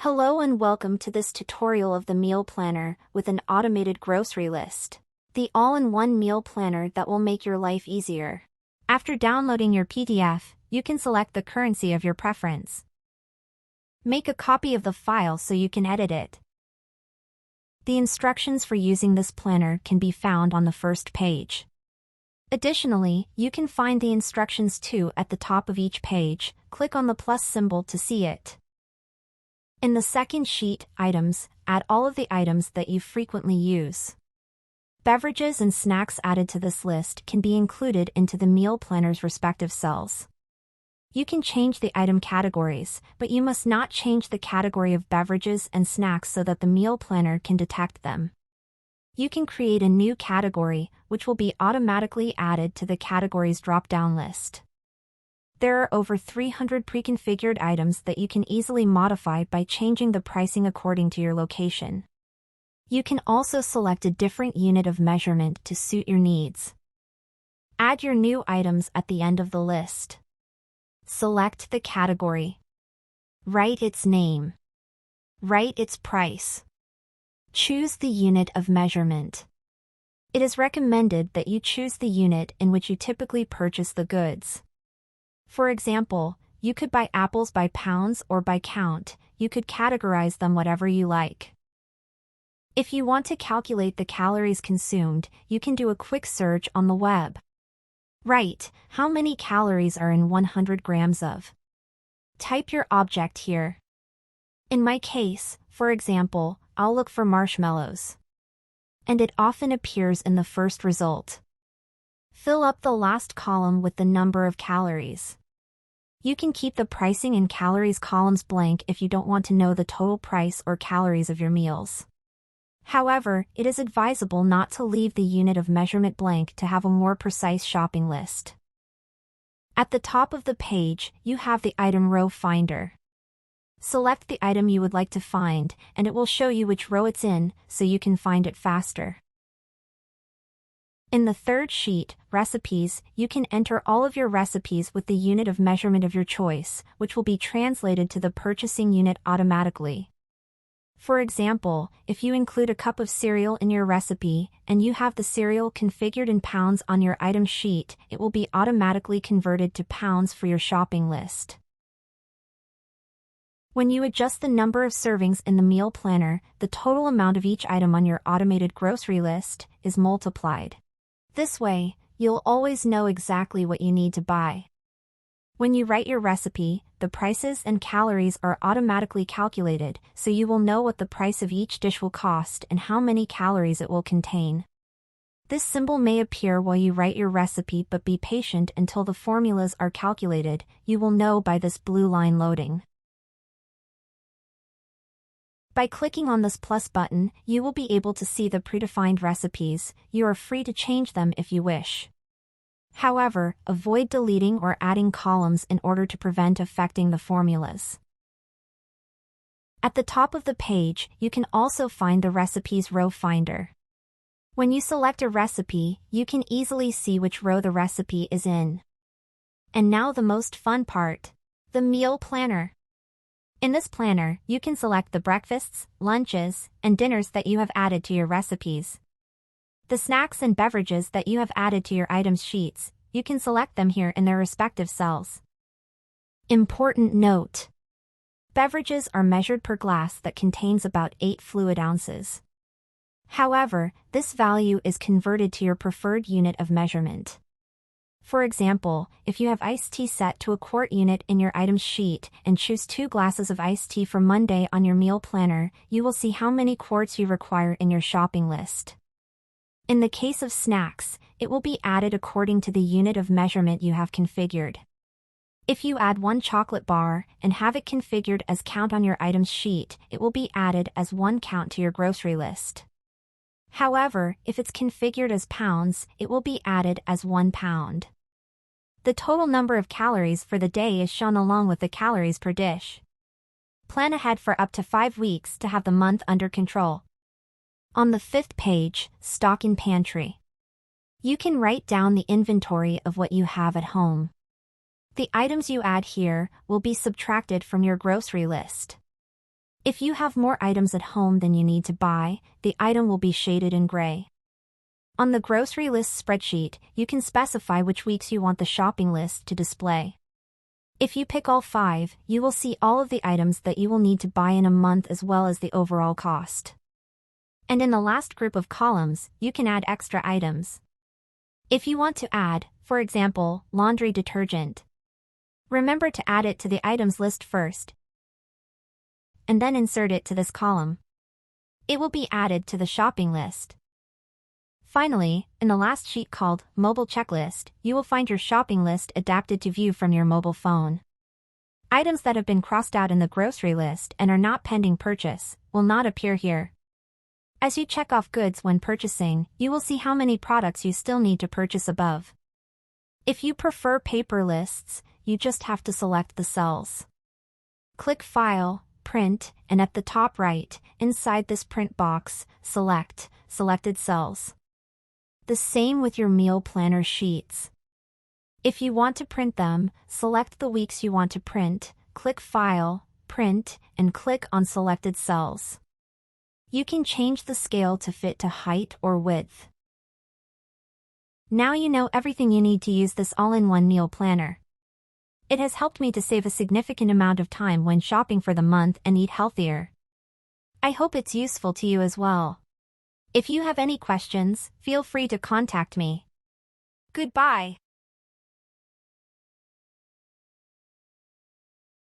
Hello and welcome to this tutorial of the meal planner with an automated grocery list. The all-in-one meal planner that will make your life easier. After downloading your PDF, you can select the currency of your preference. Make a copy of the file so you can edit it. The instructions for using this planner can be found on the first page. Additionally, you can find the instructions too at the top of each page. Click on the plus symbol to see it. In the second sheet, Items, add all of the items that you frequently use. Beverages and snacks added to this list can be included into the meal planner's respective cells. You can change the item categories, but you must not change the category of beverages and snacks so that the meal planner can detect them. You can create a new category, which will be automatically added to the categories drop-down list. There are over 300 pre-configured items that you can easily modify by changing the pricing according to your location. You can also select a different unit of measurement to suit your needs. Add your new items at the end of the list. Select the category. Write its name. Write its price. Choose the unit of measurement. It is recommended that you choose the unit in which you typically purchase the goods. For example, you could buy apples by pounds or by count. You could categorize them whatever you like. If you want to calculate the calories consumed, you can do a quick search on the web. Write, how many calories are in 100 grams of? Type your object here. In my case, for example, I'll look for marshmallows. And it often appears in the first result. Fill up the last column with the number of calories. You can keep the pricing and calories columns blank if you don't want to know the total price or calories of your meals. However, it is advisable not to leave the unit of measurement blank to have a more precise shopping list. At the top of the page, you have the item row finder. Select the item you would like to find, and it will show you which row it's in, so you can find it faster. In the third sheet, Recipes, you can enter all of your recipes with the unit of measurement of your choice, which will be translated to the purchasing unit automatically. For example, if you include a cup of cereal in your recipe, and you have the cereal configured in pounds on your item sheet, it will be automatically converted to pounds for your shopping list. When you adjust the number of servings in the meal planner, the total amount of each item on your automated grocery list is multiplied. This way, you'll always know exactly what you need to buy. When you write your recipe, the prices and calories are automatically calculated, so you will know what the price of each dish will cost and how many calories it will contain. This symbol may appear while you write your recipe, but be patient until the formulas are calculated. You will know by this blue line loading. By clicking on this plus button, you will be able to see the predefined recipes. You are free to change them if you wish. However, avoid deleting or adding columns in order to prevent affecting the formulas. At the top of the page, you can also find the Recipes row finder. When you select a recipe, you can easily see which row the recipe is in. And now the most fun part, the meal planner. In this planner, you can select the breakfasts, lunches, and dinners that you have added to your recipes. The snacks and beverages that you have added to your items sheets, you can select them here in their respective cells. Important note: beverages are measured per glass that contains about 8 fluid ounces. However, this value is converted to your preferred unit of measurement. For example, if you have iced tea set to a quart unit in your items sheet and choose 2 glasses of iced tea for Monday on your meal planner, you will see how many quarts you require in your shopping list. In the case of snacks, it will be added according to the unit of measurement you have configured. If you add 1 chocolate bar and have it configured as count on your items sheet, it will be added as 1 count to your grocery list. However, if it's configured as pounds, it will be added as 1 pound. The total number of calories for the day is shown along with the calories per dish. Plan ahead for up to 5 weeks to have the month under control. On the 5th page, Stock in Pantry. You can write down the inventory of what you have at home. The items you add here will be subtracted from your grocery list. If you have more items at home than you need to buy, the item will be shaded in gray. On the grocery list spreadsheet, you can specify which weeks you want the shopping list to display. If you pick all 5, you will see all of the items that you will need to buy in a month as well as the overall cost. And in the last group of columns, you can add extra items. If you want to add, for example, laundry detergent, remember to add it to the items list first, and then insert it to this column. It will be added to the shopping list. Finally, in the last sheet called Mobile Checklist, you will find your shopping list adapted to view from your mobile phone. Items that have been crossed out in the grocery list and are not pending purchase will not appear here. As you check off goods when purchasing, you will see how many products you still need to purchase above. If you prefer paper lists, you just have to select the cells. Click File, Print, and at the top right, inside this print box, select Selected Cells. The same with your meal planner sheets. If you want to print them, select the weeks you want to print, click File, Print, and click on Selected Cells. You can change the scale to fit to height or width. Now you know everything you need to use this all-in-one meal planner. It has helped me to save a significant amount of time when shopping for the month and eat healthier. I hope it's useful to you as well. If you have any questions, feel free to contact me. Goodbye.